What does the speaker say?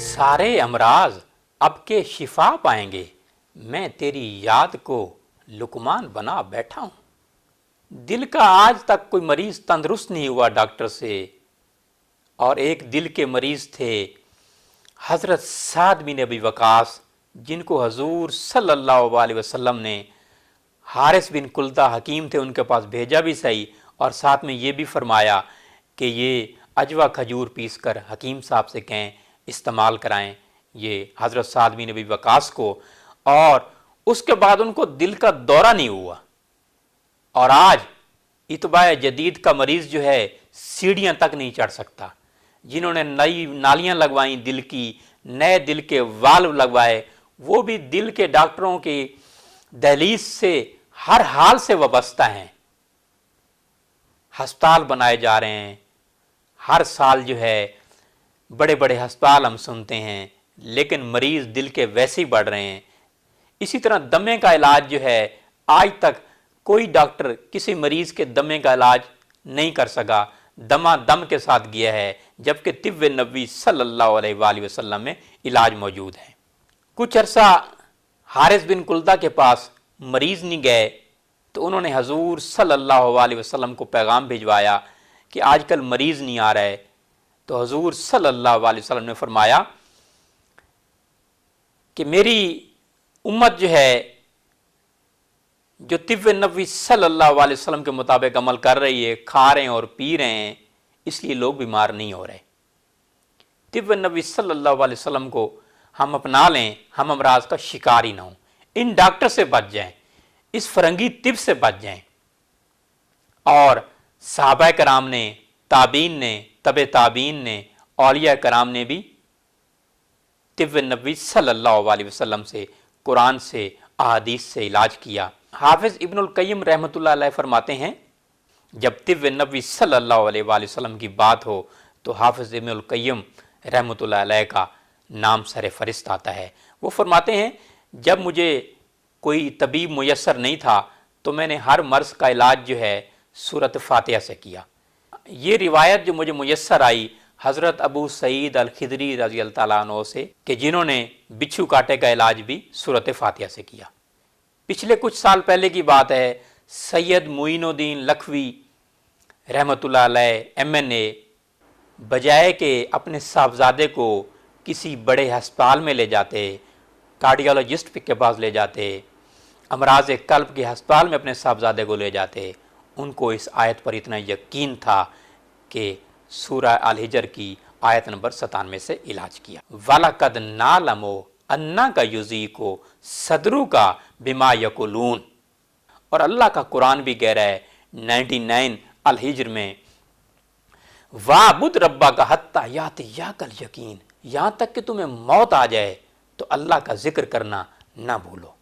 सारे अमराज अब के शिफा पाएंगे, मैं तेरी याद को लुकमान बना बैठा हूँ। दिल का आज तक कोई मरीज तंदुरुस्त नहीं हुआ डॉक्टर से, और एक दिल के मरीज थे हज़रत साद बिन अबी वकास, जिनको हजूर सल्लल्लाहु अलैहि वसल्लम ने हारिस बिन कुल्दा हकीम थे उनके पास भेजा भी सही, और साथ में ये भी फरमाया कि ये अजवा खजूर पीस कर हकीम साहब से कहें इस्तेमाल कराएं ये हज़रत साद बिन अबी वकास को। और उसके बाद उनको दिल का दौरा नहीं हुआ, और आज इतबा जदीद का मरीज़ जो है सीढ़ियाँ तक नहीं चढ़ सकता। जिन्होंने नई नालियाँ लगवाई दिल की, नए दिल के वाल्व लगवाए, वो भी दिल के डॉक्टरों की दहलीज से हर हाल से वाबस्ता हैं। हस्पताल बनाए जा रहे हैं, हर साल जो है बड़े बड़े हस्पताल हम सुनते हैं, लेकिन मरीज़ दिल के वैसे ही बढ़ रहे हैं। इसी तरह दमे का इलाज जो है आज तक कोई डॉक्टर किसी मरीज़ के दमे का इलाज नहीं कर सका, दमा दम के साथ गया है, जबकि तिब्ब नबी सल्लल्लाहु अलैहि वसल्लम में इलाज मौजूद है। कुछ अरसा हारिस बिन कुल्दा के पास मरीज़ नहीं गए, तो उन्होंने हजूर सल्लल्लाहु अलैहि वसल्लम को पैगाम भिजवाया कि आजकल मरीज़ नहीं आ रहा है। तो हजूर सल्लल्लाहु अलैहि वसल्लम ने फरमाया कि मेरी उम्मत जो है, जो तिब्ब नबी सल्लल्लाहु अलैहि वसल्लम के मुताबिक अमल कर रही है, खा रहे हैं और पी रहे हैं, इसलिए लोग बीमार नहीं हो रहे। तिब्ब नबी सल्लल्लाहु अलैहि वसल्लम को हम अपना लें, हम अमराज का शिकार ही ना हो, इन डॉक्टर से बच जाएं, इस फरंगी तिब से बच जाएं। और सहाबा कराम ने, ताबीन ने, तबे ताबीन ने, औलिया कराम ने भी तिब्ब नबी सल्लल्लाहु अलैहि वसल्लम से, कुरान से, अहादीस से इलाज किया। हाफिज इब्नुल कय्यिम रहमतुल्लाह अलैह फरमाते हैं, जब तिब्ब नबी सल्लल्लाहु अलैहि वसल्लम की बात हो तो हाफिज इब्नुल कय्यिम रहमतुल्लाह अलैह का नाम सर फरिस्त आता है। वो फरमाते हैं, जब मुझे कोई तबीब मुयस्सर नहीं था तो मैंने हर मर्ज़ का इलाज जो है सूरत फातिहा से किया। ये रिवायत जो मुझे मुयस्सर आई हज़रत अबू सईद अल खिदरी रज़ी अल्लाह तआला अन्हु से, कि जिन्होंने बिच्छू कांटे का इलाज भी सूरत फातिहा से किया। पिछले कुछ साल पहले की बात है, सैयद मुइनुद्दीन लखवी रहमतुल्लाह अलैह MNA, बजाय के अपने साहबजादे को किसी बड़े हस्पताल में ले जाते, कार्डियोलॉजिस्ट के पास ले जाते, अमराज कल्ब के हस्पताल में अपने साहबजादे को ले जाते, उनको इस आयत पर इतना यकीन था कि सूरह अल हिजर की आयत नंबर 97 से इलाज किया। वलकद नालमो अन्ना का युजी को सदरू का बिमा यकुलून। और अल्लाह का कुरान भी कह रहा है 99 अल हिजर में, वाबुद रब्बा का हत्ता याति या कल यकीन, यहाँ तक कि तुम्हें मौत आ जाए तो अल्लाह का जिक्र करना ना भूलो।